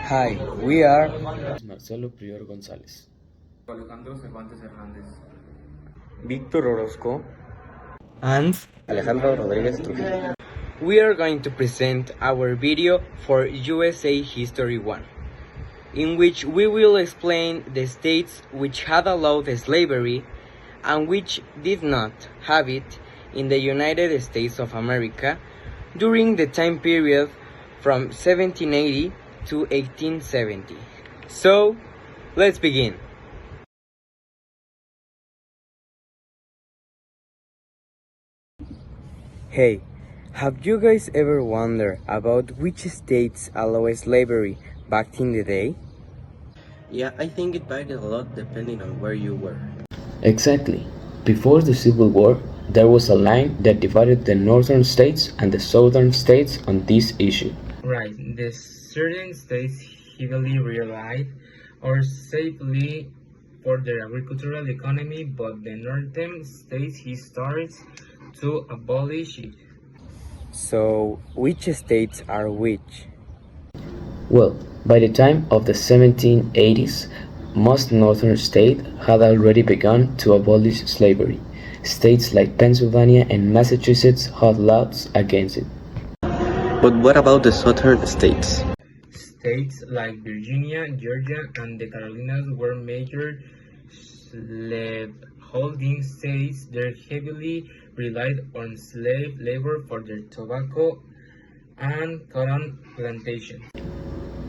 Hi, we are Marcelo González. Alejandro Cervantes Hernández. Víctor Orozco and Alejandro Rodríguez Trujillo. we are going to present our video for USA History 1, in which we will explain the states which had allowed slavery and which did not have it in the United States of America during the time period from 1780 to 1870. So, let's begin. Hey, have you guys ever wondered about which states allowed slavery back in the day? Yeah, I think it varied a lot depending on where you were. Exactly. Before the Civil War, there was a line that divided the northern states and the southern states on this issue. Right, the certain states heavily relied or safely for their agricultural economy, but the northern states started to abolish it. So, which states are which? Well, by the time of the 1780s, most northern states had already begun to abolish slavery. States like Pennsylvania and Massachusetts had laws against it. But what about the southern states? States like Virginia, Georgia, and the Carolinas were major slaveholding states. They heavily relied on slave labor for their tobacco and cotton plantations.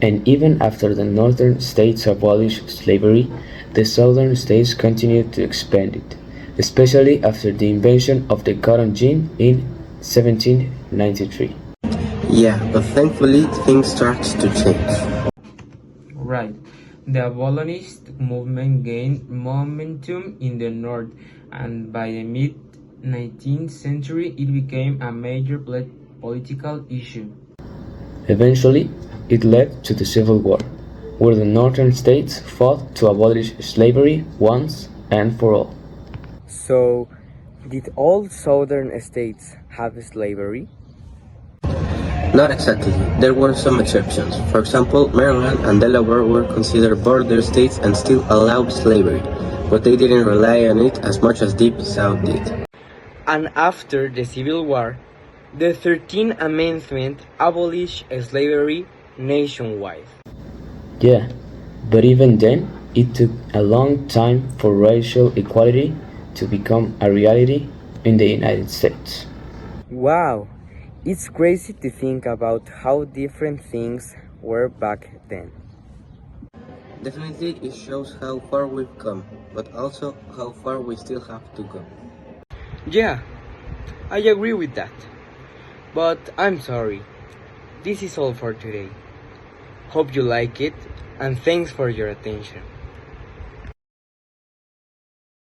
And even after the northern states abolished slavery, the southern states continued to expand it, especially after the invention of the cotton gin in 1793. Yeah, but thankfully things start to change. Right. The abolitionist movement gained momentum in the North, and by the mid 19th century, it became a major political issue. Eventually, it led to the Civil War, where the northern states fought to abolish slavery once and for all. So, did all southern states have slavery? Not exactly. There were some exceptions. For example, Maryland and Delaware were considered border states and still allowed slavery, but they didn't rely on it as much as Deep South did. And after the Civil War, the 13th Amendment abolished slavery nationwide. Yeah, but even then, it took a long time for racial equality to become a reality in the United States. Wow, it's crazy to think about how different things were back then. Definitely it shows how far we've come, but also how far we still have to go. Yeah, I agree with that. But I'm sorry. This is all for today. Hope you like it, and thanks for your attention.